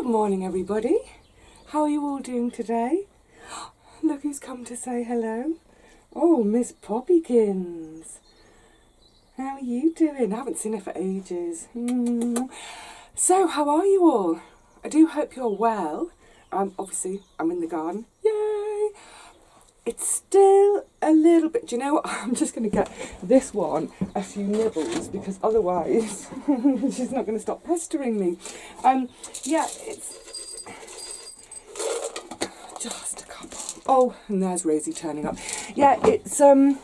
Good morning, everybody. How are you all doing today? Look who's come to say hello. Oh, Miss Poppykins. How are you doing? I haven't seen her for ages. So, how are you all? I do hope you're well. Obviously, I'm in the garden. Yay! It's still a little bit... Do you know what? I'm just going to get this one a few nibbles because otherwise she's not going to stop pestering me. Yeah, it's... Just a couple. Oh, and there's Rosie turning up. Yeah, it's a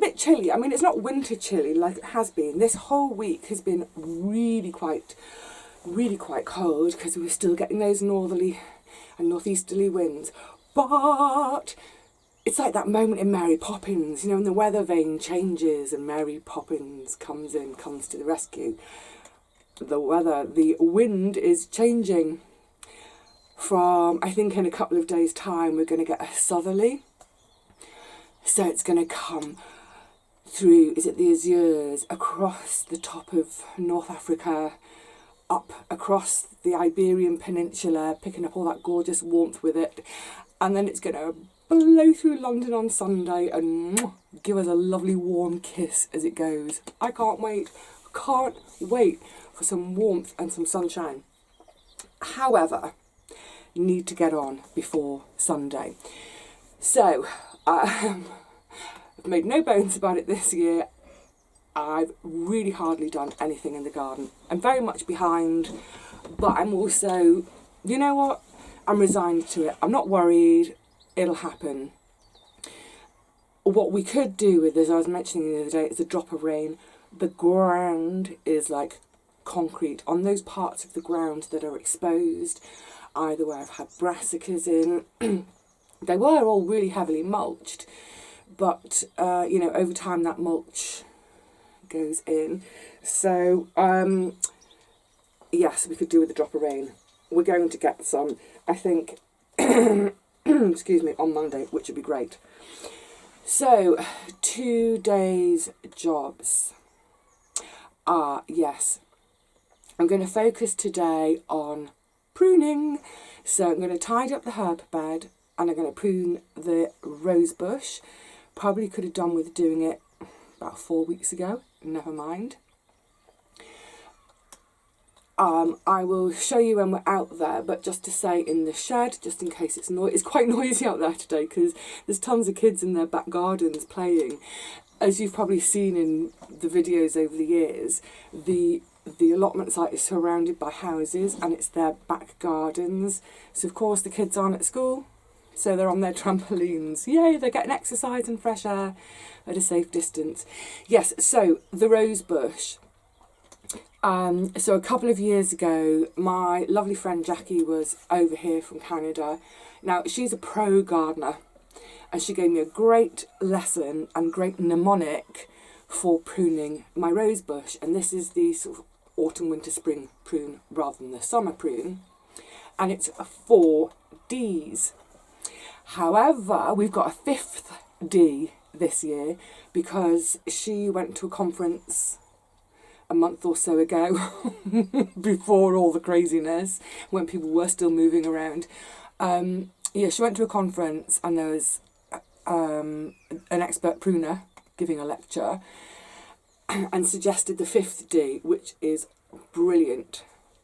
bit chilly. I mean, it's not winter chilly like it has been. This whole week has been really quite cold because we're still getting those northerly and northeasterly winds. But it's like that moment in Mary Poppins, you know, when the weather vane changes and Mary Poppins comes to the rescue. The wind is changing from, I think in a couple of days' time, we're going to get a southerly. So it's going to come through, is it the Azores, across the top of North Africa, up across the Iberian Peninsula, picking up all that gorgeous warmth with it. And then it's going to blow through London on Sunday and give us a lovely warm kiss as it goes. I can't wait. Can't wait for some warmth and some sunshine. However, need to get on before Sunday. So, I've made no bones about it this year. I've really hardly done anything in the garden. I'm very much behind, but I'm also, you know what? I'm resigned to it. I'm not worried. It'll happen. What we could do with, as I was mentioning the other day, is a drop of rain. The ground is like concrete. On those parts of the ground that are exposed, either where I've had brassicas in, they were all really heavily mulched, but, you know, over time that mulch goes in. So, yes, we could do with a drop of rain. We're going to get some, I think, excuse me, on Monday, which would be great. So, 2 days jobs. Yes, I'm going to focus today on pruning. So I'm going to tidy up the herb bed and I'm going to prune the rose bush. Probably could have done with doing it about 4 weeks ago. Never mind. I will show you when we're out there, but just to say in the shed, just in case it's quite noisy out there today because there's tons of kids in their back gardens playing. As you've probably seen in the videos over the years, the allotment site is surrounded by houses and it's their back gardens. So of course the kids aren't at school, so they're on their trampolines. Yay, they're getting exercise and fresh air at a safe distance. Yes, so the rose bush. So a couple of years ago, my lovely friend Jackie was over here from Canada. Now, she's a pro gardener and she gave me a great lesson and great mnemonic for pruning my rose bush. And this is the sort of autumn, winter, spring prune rather than the summer prune. And it's 4 Ds. However, we've got a 5th D this year because she went to a conference a month or so ago before all the craziness, when people were still moving around. Yeah, she went to a conference and there was an expert pruner giving a lecture and suggested the 5th D, which is brilliant.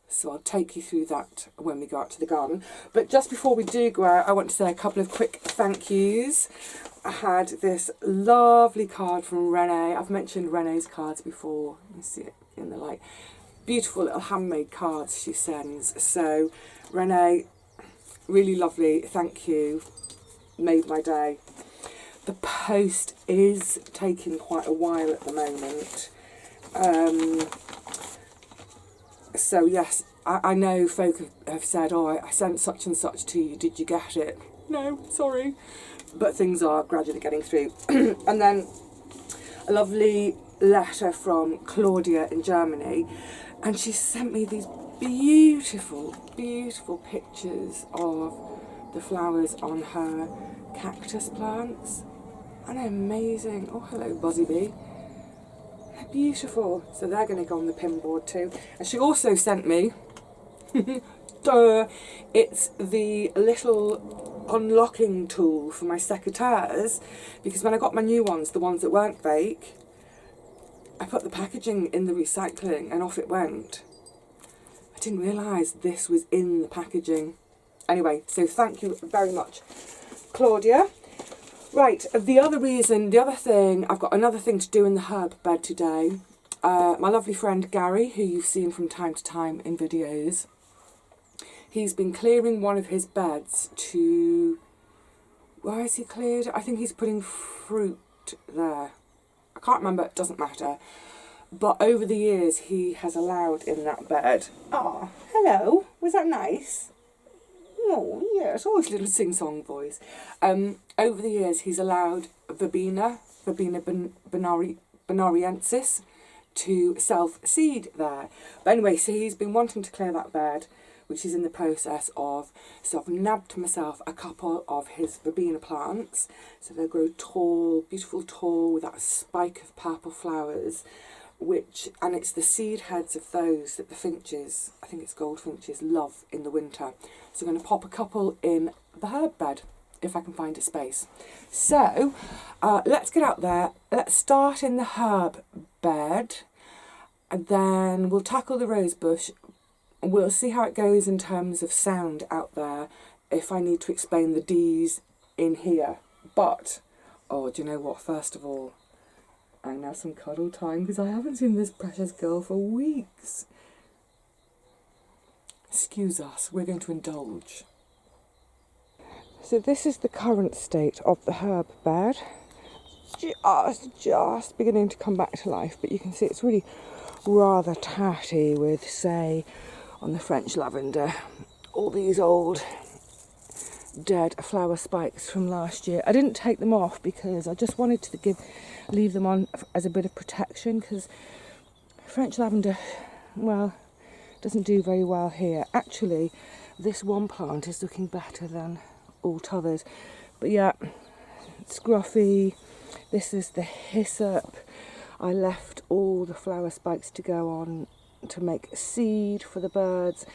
So I'll take you through that when we go out to the garden. But just before we do go out, I want to say a couple of quick thank yous. I had this lovely card from Renee. I've mentioned Renee's cards before. You see it in the light. Beautiful little handmade cards she sends. So Renee, really lovely. Thank you. Made my day. The post is taking quite a while at the moment. So yes, I know folk have said, oh, I sent such and such to you, did you get it? No, sorry. But things are gradually getting through. And then a lovely letter from Claudia in Germany, and she sent me these beautiful, beautiful pictures of the flowers on her cactus plants. And they're amazing. Oh, hello, Buzzy Bee. Beautiful. So they're going to go on the pin board too. And she also sent me, duh, it's the little unlocking tool for my secateurs, because when I got my new ones, the ones that weren't fake, I put the packaging in the recycling and off it went. I didn't realise this was in the packaging. Anyway, so thank you very much, Claudia. Right, the other thing, I've got another thing to do in the herb bed today. My lovely friend Gary, who you've seen from time to time in videos, he's been clearing one of his beds to... Where is he cleared? I think he's putting fruit there. I can't remember, it doesn't matter. But over the years, he has allowed in that bed... Oh, hello. Was that nice? Oh, yes, always a little sing-song voice. Over the years, he's allowed Verbena bonariensis, to self-seed there. But anyway, so he's been wanting to clear that bed, which he's in the process of. So I've nabbed myself a couple of his Verbena plants. So they'll grow tall, beautiful tall, with that spike of purple flowers. And it's the seed heads of those that the finches, I think it's goldfinches, love in the winter. So I'm going to pop a couple in the herb bed, if I can find a space. So let's get out there. Let's start in the herb bed, and then we'll tackle the rose bush. We'll see how it goes in terms of sound out there, if I need to explain the D's in here. But, oh, do you know what, first of all, and now some cuddle time, because I haven't seen this precious girl for weeks. Excuse us, we're going to indulge. So this is the current state of the herb bed. Just beginning to come back to life, but you can see it's really rather tatty with, say, on the French lavender, all these old dead flower spikes from last year. I didn't take them off because I just wanted to leave them on as a bit of protection, because French lavender, well, doesn't do very well here. Actually, this one plant is looking better than all t'others. But yeah, scruffy. This is the hyssop. I left all the flower spikes to go on to make seed for the birds.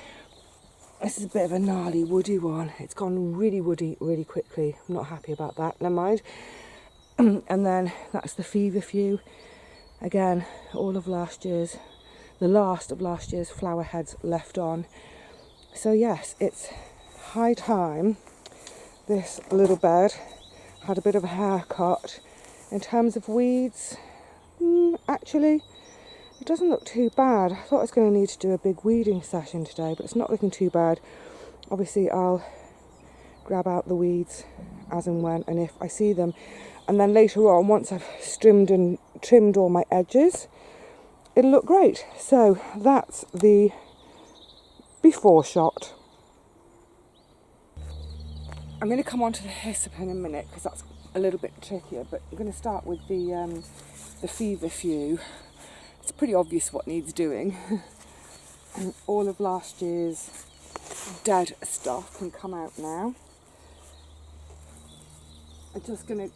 This is a bit of a gnarly woody one. It's gone really woody really quickly. I'm not happy about that. Never mind. And then that's the feverfew. Again, all of last year's, the last of last year's flower heads left on. So yes, it's high time this little bed had a bit of a haircut. In terms of weeds, actually, it doesn't look too bad. I thought I was going to need to do a big weeding session today, but it's not looking too bad. Obviously, I'll grab out the weeds as and when and if I see them. And then later on, once I've trimmed all my edges, it'll look great. So that's the before shot. I'm going to come on to the hyssop in a minute, because that's a little bit trickier, but I'm going to start with the feverfew. It's pretty obvious what needs doing. And all of last year's dead stuff can come out now. I'm just going to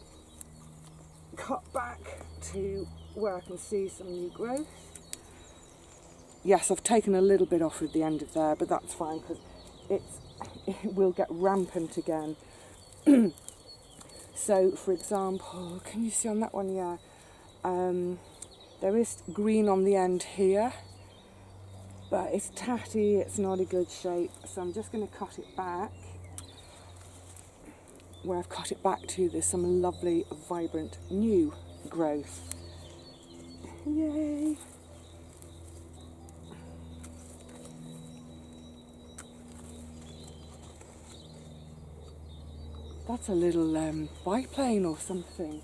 cut back to where I can see some new growth. Yes, I've taken a little bit off at the end of there, but that's fine, because it will get rampant again. So, for example, can you see on that one? Yeah. There is green on the end here, but it's tatty, it's not a good shape, so I'm just going to cut it back. Where I've cut it back to, there's some lovely, vibrant, new growth. Yay! That's a little biplane or something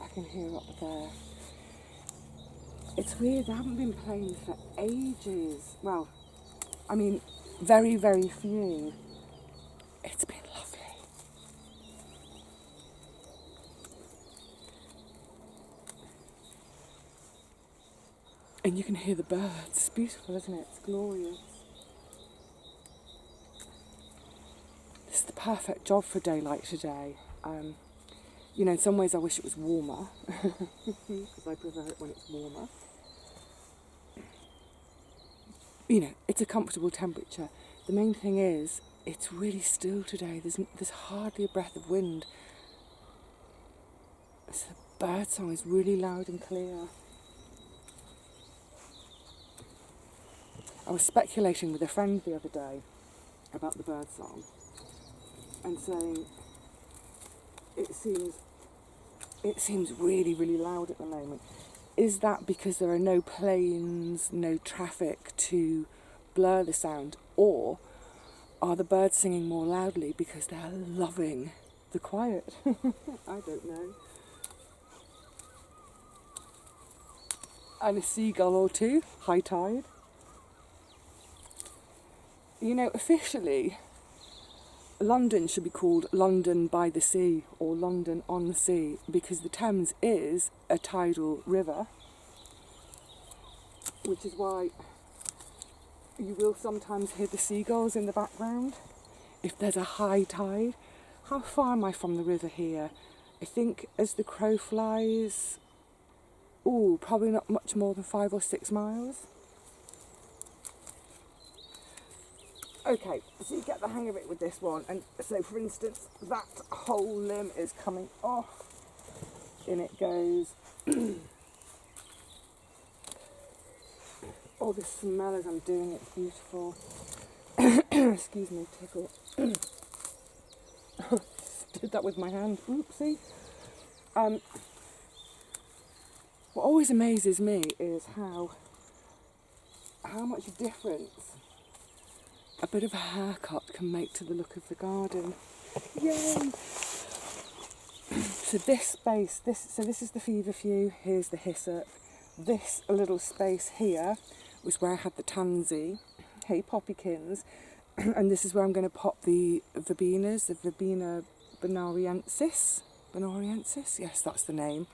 I can hear up there. It's weird, there haven't been planes for ages. Well, I mean, very, very few. It's been lovely. And you can hear the birds. It's beautiful, isn't it? It's glorious. This is the perfect job for daylight today. You know, in some ways I wish it was warmer, because I prefer it when it's warmer. You know, it's a comfortable temperature. The main thing is, it's really still today. There's hardly a breath of wind. So the bird song is really loud and clear. I was speculating with a friend the other day about the bird song and saying it seems really, really loud at the moment. Is that because there are no planes, no traffic to blur the sound, or are the birds singing more loudly because they're loving the quiet? I don't know. And a seagull or two, high tide. You know, officially, London should be called London by the Sea or London on the Sea, because the Thames is a tidal river, which is why you will sometimes hear the seagulls in the background if there's a high tide. How far am I from the river here? I think as the crow flies, probably not much more than 5 or 6 miles. Okay, so you get the hang of it with this one. And so, for instance, that whole limb is coming off. In it goes. Oh, the smell as I'm doing it, beautiful. Excuse me, tickle. Did that with my hand. Oopsie. What always amazes me is how much difference a bit of a haircut can make to the look of the garden. Yay! So this space, this is the feverfew, here's the hyssop. This little space here was where I had the tansy, hey poppykins, and this is where I'm going to pop the verbenas, the Verbena bonariensis. Bonariensis? Yes, that's the name.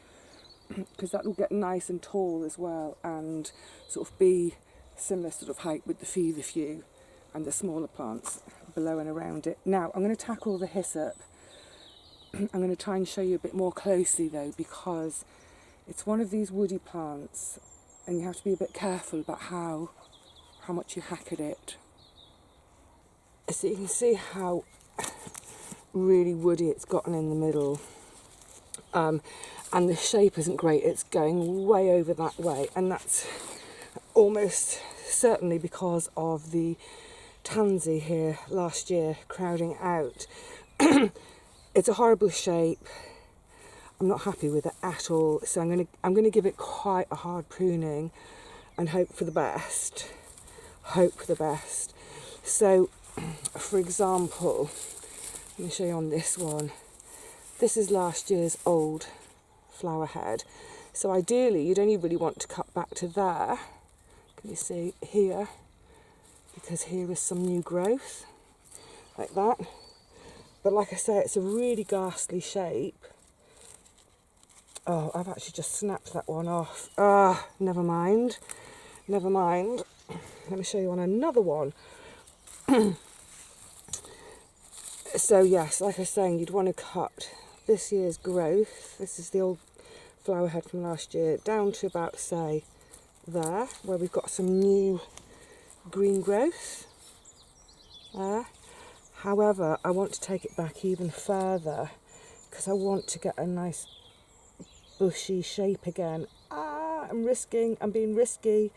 Because that will get nice and tall as well, and sort of be similar sort of height with the feverfew and the smaller plants below and around it. Now, I'm going to tackle the hyssop. I'm going to try and show you a bit more closely though, because it's one of these woody plants and you have to be a bit careful about how much you hack at it. So you can see how really woody it's gotten in the middle. And the shape isn't great, it's going way over that way, and that's almost certainly because of the tansy here last year crowding out. It's a horrible shape. I'm not happy with it at all, so I'm going to give it quite a hard pruning and hope for the best. So, for example, let me show you on this one. This is last year's old flower head. So ideally, you'd only really want to cut back to there. Can you see here? Because here is some new growth, like that. But like I say, it's a really ghastly shape. Oh, I've actually just snapped that one off. Never mind. Let me show you on another one. So yes, like I was saying, you'd want to cut this year's growth. This is the old flower head from last year, down to about, say, there, where we've got some new green growth there. However, I want to take it back even further because I want to get a nice bushy shape again. I'm being risky.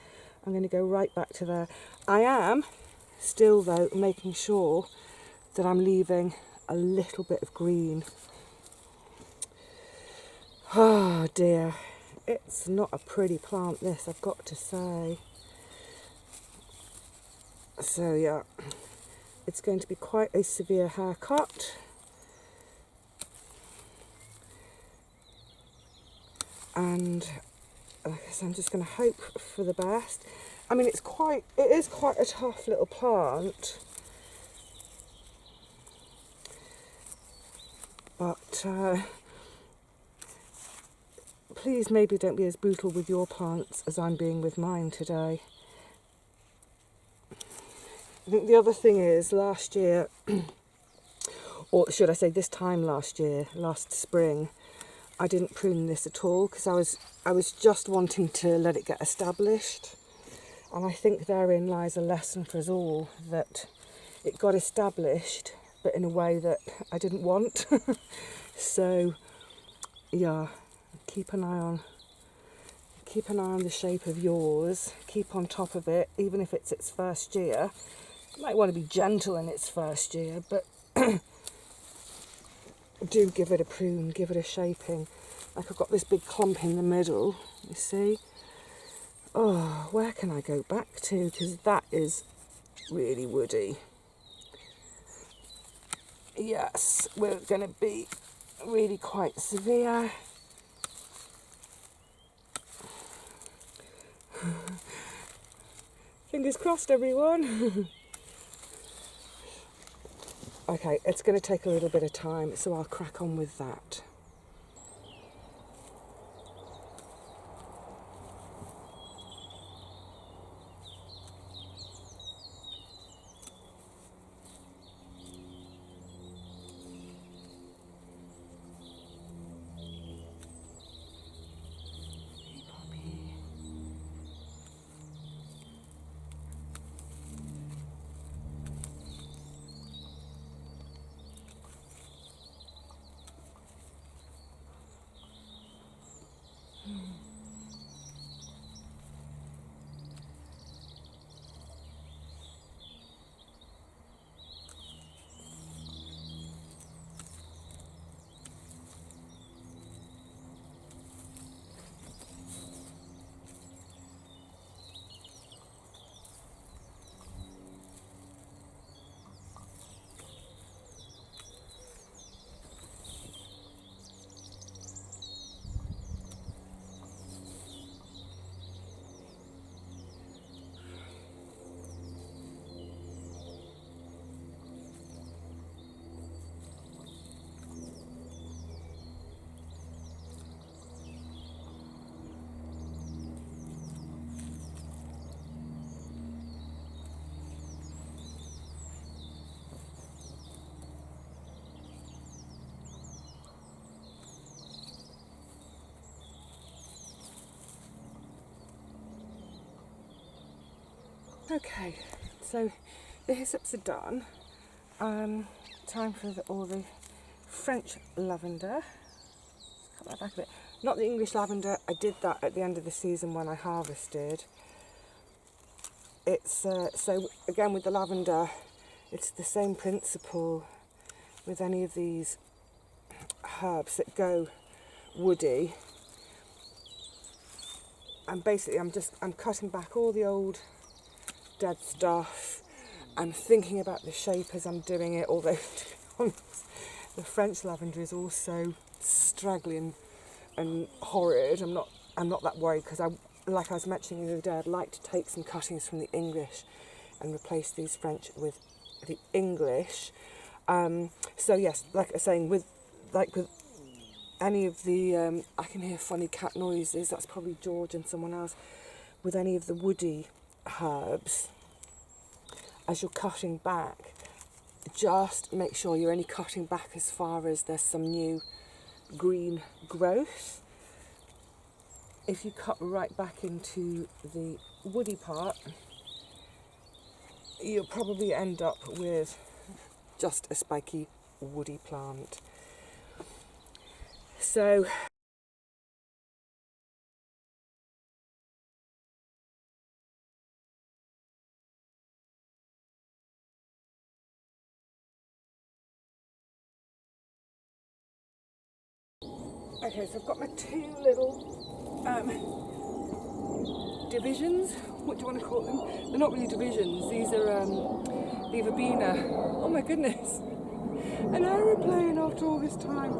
I'm going to go right back to there. I am still, though, making sure that I'm leaving a little bit of green. Oh dear, it's not a pretty plant, this, I've got to say. So yeah, it's going to be quite a severe haircut. And like I said, I'm just going to hope for the best. I mean, it is quite a tough little plant. But please maybe don't be as brutal with your plants as I'm being with mine today. I think the other thing is, last year, or should I say this time last year, last spring, I didn't prune this at all because I was just wanting to let it get established. And I think therein lies a lesson for us all, that it got established, but in a way that I didn't want. So, yeah, keep an eye on the shape of yours. Keep on top of it, even if it's its first year. You might want to be gentle in its first year, but do give it a prune, give it a shaping. Like I've got this big clump in the middle, you see. Oh, where can I go back to? Because that is really woody. Yes, we're going to be really quite severe. Fingers crossed, everyone. Okay, it's going to take a little bit of time, so I'll crack on with that. Okay, so the hyssops are done. Time for all the French lavender. Let's cut that back a bit. Not the English lavender. I did that at the end of the season when I harvested. It's so again with the lavender, it's the same principle with any of these herbs that go woody. And basically, I'm cutting back all the old dead stuff. I'm thinking about the shape as I'm doing it, although to be honest, the French lavender is also straggly and horrid. I'm not that worried because like I was mentioning the other day, I'd like to take some cuttings from the English and replace these French with the English. So yes, like I was saying, with any of the I can hear funny cat noises. That's probably George and someone else. With any of the woody herbs, as you're cutting back, just make sure you're only cutting back as far as there's some new green growth. If you cut right back into the woody part, you'll probably end up with just a spiky woody plant. So okay, so I've got my two little divisions. What do you want to call them? They're not really divisions. These are the verbena. Oh my goodness, an aeroplane after all this time.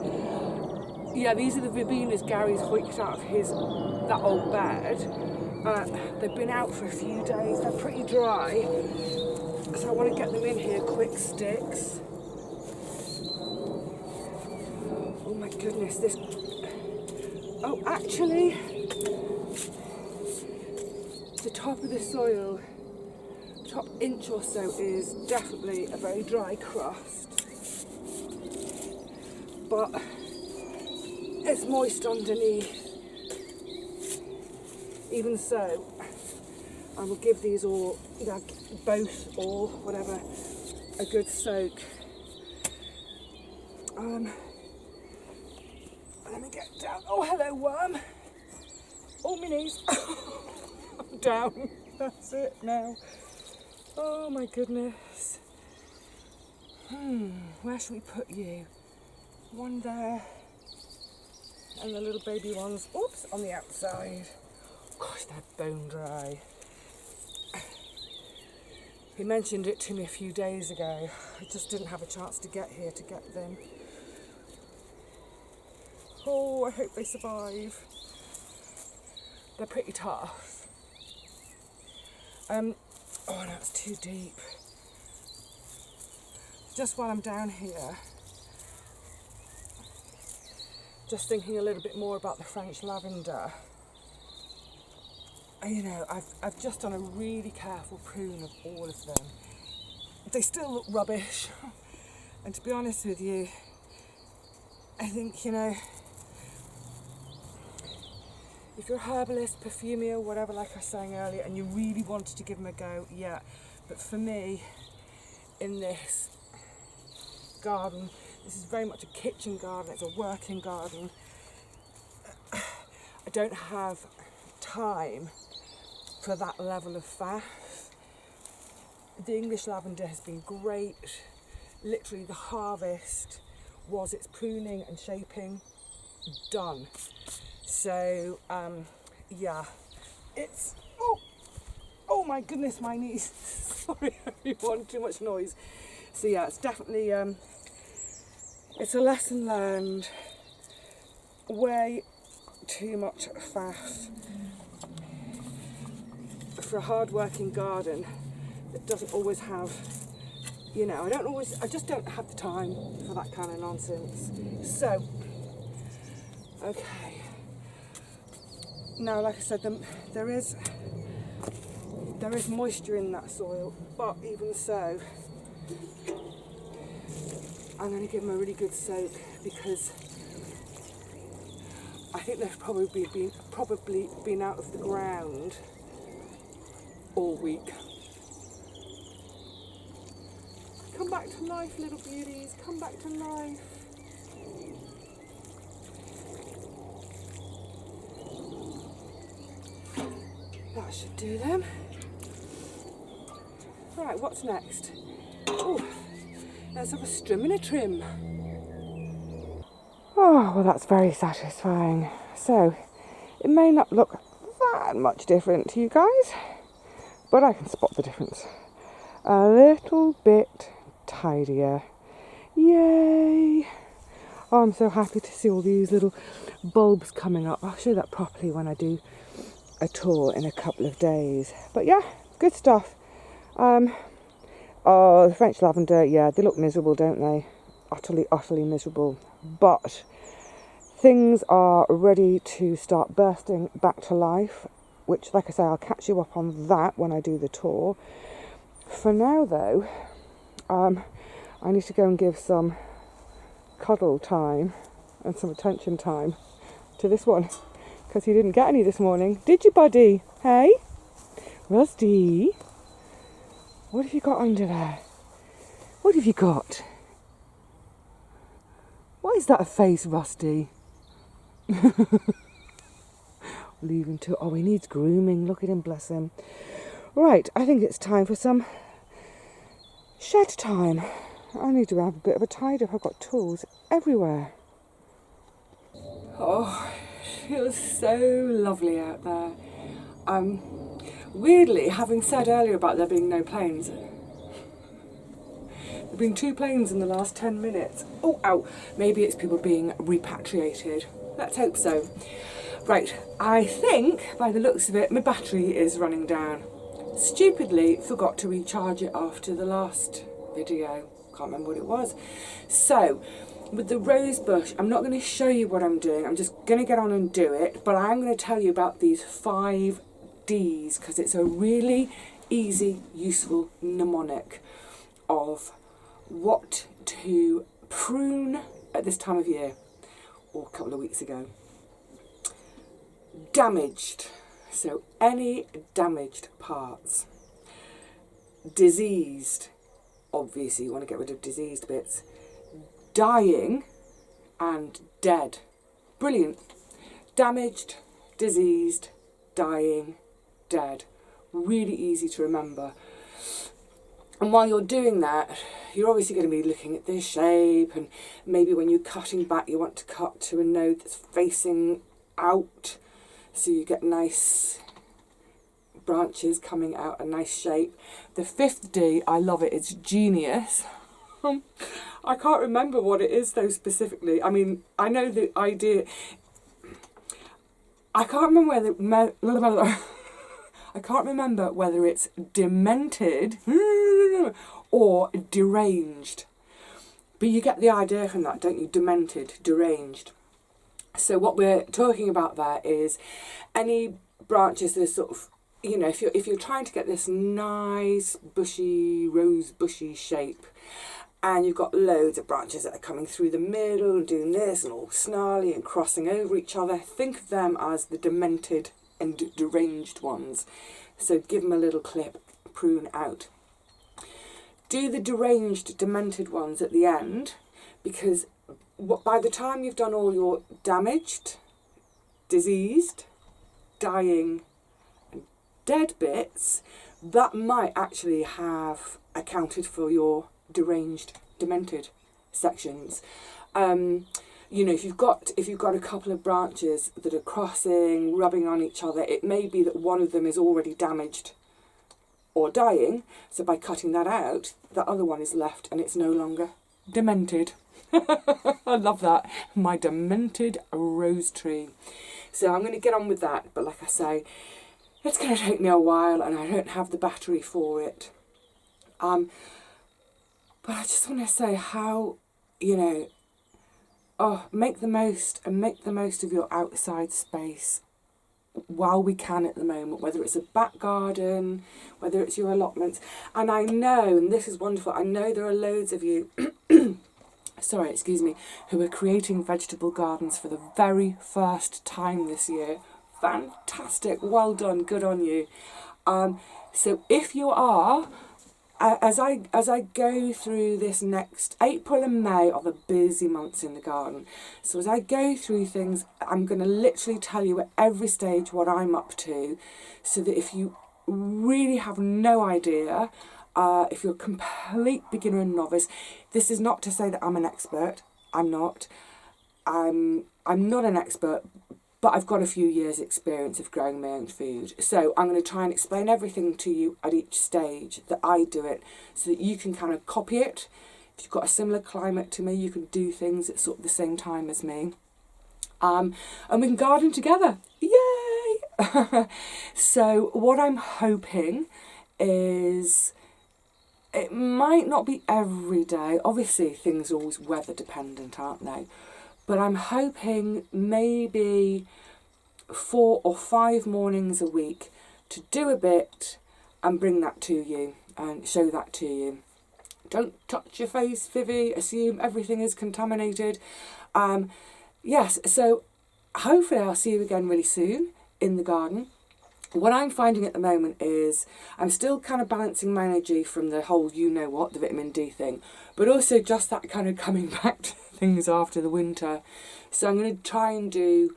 Yeah, these are the verbenas Gary's hoiked out of that old bed. They've been out for a few days. They're pretty dry, so I want to get them in here quick sticks. Oh my goodness, this. Oh, actually, the top of the soil, top inch or so, is definitely a very dry crust. But it's moist underneath. Even so, I will give these all, both or whatever, a good soak. Let me get down. Oh, hello, worm. Oh, my knees. I'm down. That's it now. Oh, my goodness. Where should we put you? One there. And the little baby ones, oops, on the outside. Gosh, they're bone dry. He mentioned it to me a few days ago. I just didn't have a chance to get here to get them. Oh, I hope they survive. They're pretty tough. Oh, no, it's too deep. Just while I'm down here, just thinking a little bit more about the French lavender. You know, I've just done a really careful prune of all of them. They still look rubbish. And to be honest with you, I think, you know, if you're a herbalist, perfumer, whatever, like I was saying earlier, and you really wanted to give them a go, yeah. But for me, in this garden, this is very much a kitchen garden, it's a working garden. I don't have time for that level of faff. The English lavender has been great. Literally the harvest was its pruning and shaping done. So yeah, it's oh my goodness, my knees. Sorry everyone, too much noise. So yeah, it's definitely it's a lesson learned. Way too much faff for a hard-working garden that doesn't always have, you know, I just don't have the time for that kind of nonsense. So, okay. Now, like I said, there is moisture in that soil, but even so, I'm going to give them a really good soak because I think they've probably been out of the ground all week. Come back to life, little beauties. Come back to life. That should do them. Right, what's next? Oh, let's have a strim and a trim. Oh, well, that's very satisfying. So, it may not look that much different to you guys, but I can spot the difference. A little bit tidier. Yay! Oh, I'm so happy to see all these little bulbs coming up. I'll show that properly when I do a tour in a couple of days. But yeah, good stuff. Oh, the French lavender, yeah, they look miserable, don't they? Utterly miserable. But things are ready to start bursting back to life, which, like I say, I'll catch you up on that when I do the tour. For now, though, I need to go and give some cuddle time and some attention time to this one, because he didn't get any this morning. Did you, buddy? Hey? Rusty? What have you got under there? What have you got? Why is that a face, Rusty? Leave him to... Oh, he needs grooming. Look at him, bless him. Right, I think it's time for some shed time. I need to have a bit of a tidy up. I've got tools everywhere. Oh, it feels so lovely out there. Weirdly, having said earlier about there being no planes, there have been 2 planes in the last 10 minutes. Oh, ow. Maybe it's people being repatriated. Let's hope so. Right, I think, by the looks of it, my battery is running down. Stupidly forgot to recharge it after the last video. Can't remember what it was. So, with the rose bush, I'm not going to show you what I'm doing. I'm just going to get on and do it. But I am going to tell you about these 5 Ds, because it's a really easy, useful mnemonic of what to prune at this time of year. or a couple of weeks ago. Damaged, so any damaged parts. Diseased, obviously you want to get rid of diseased bits. Dying and dead. Brilliant. Damaged, diseased, dying, dead. Really easy to remember. And while you're doing that, you're obviously going to be looking at this shape, and maybe when you're cutting back you want to cut to a node that's facing out, so you get nice branches coming out, a nice shape. The 5th D, I love it, it's genius. I can't remember what it is though specifically. I mean, I know the idea. I can't remember I can't remember whether it's demented or deranged. But you get the idea from that, don't you? Demented, deranged. So what we're talking about there is any branches that are sort of, you know, if you're trying to get this nice bushy, rose bushy shape, and you've got loads of branches that are coming through the middle and doing this and all snarly and crossing over each other, think of them as the demented and deranged ones. So give them a little clip, prune out. Do the deranged, demented ones at the end, because by the time you've done all your damaged, diseased, dying and dead bits, that might actually have accounted for your deranged, demented sections. You know, if you've got a couple of branches that are crossing, rubbing on each other, it may be that one of them is already damaged or dying, so by cutting that out, the other one is left and it's no longer demented. I love that, my demented rose tree. So I'm going to get on with that, but like I say, it's going to take me a while and I don't have the battery for it. But I just want to say how, you know, make the most of your outside space while we can at the moment, whether it's a back garden, whether it's your allotments. And I know, and this is wonderful, I know there are loads of you, sorry, excuse me, who are creating vegetable gardens for the very first time this year. Fantastic, well done, good on you. So if you are, as I go through this next, April and May are the busy months in the garden. So as I go through things, I'm going to literally tell you at every stage what I'm up to, so that if you really have no idea, if you're a complete beginner and novice, this is not to say that I'm an expert. I'm not. I'm not an expert, but I've got a few years' experience of growing my own food. So I'm going to try and explain everything to you at each stage that I do it, so that you can kind of copy it. If you've got a similar climate to me, you can do things at sort of the same time as me. And we can garden together. Yay! So what I'm hoping is, it might not be every day. Obviously, things are always weather dependent, aren't they? But I'm hoping maybe 4 or 5 mornings a week to do a bit and bring that to you and show that to you. Don't touch your face, Vivi. Assume everything is contaminated. Yes, so hopefully I'll see you again really soon in the garden. What I'm finding at the moment is I'm still kind of balancing my energy from the whole you-know-what, the vitamin D thing, but also just that kind of coming back to things after the winter. So I'm going to try and do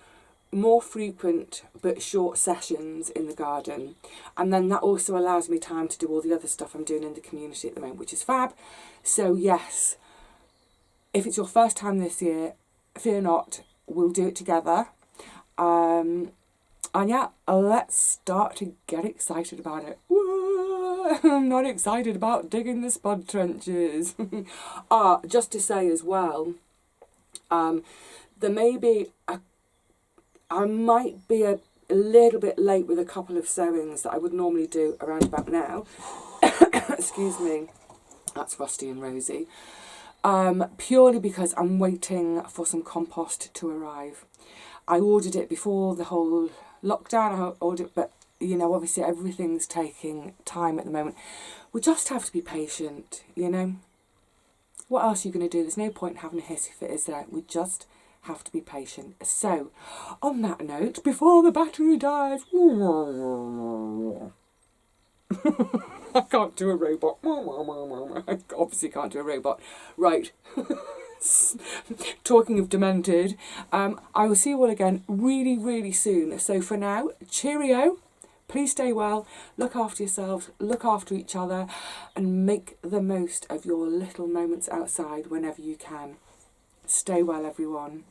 more frequent but short sessions in the garden, and then that also allows me time to do all the other stuff I'm doing in the community at the moment, which is fab. So yes, if it's your first time this year, fear not, we'll do it together. And yeah, let's start to get excited about it. Whoa, I'm not excited about digging the spud trenches. Just to say as well, there may be I might be a little bit late with a couple of sowings that I would normally do around about now. Excuse me, that's Rusty and Rosie. Purely because I'm waiting for some compost to arrive. I ordered it before the whole lockdown, I ordered it, but you know, obviously everything's taking time at the moment. We just have to be patient, you know. What else are you going to do? There's no point having a hiss if it is there. We just have to be patient. So, on that note, before the battery dies, I can't do a robot. I obviously can't do a robot. Right. Talking of demented, I will see you all again really, really soon. So for now, cheerio. Please stay well, look after yourselves, look after each other, and make the most of your little moments outside whenever you can. Stay well, everyone.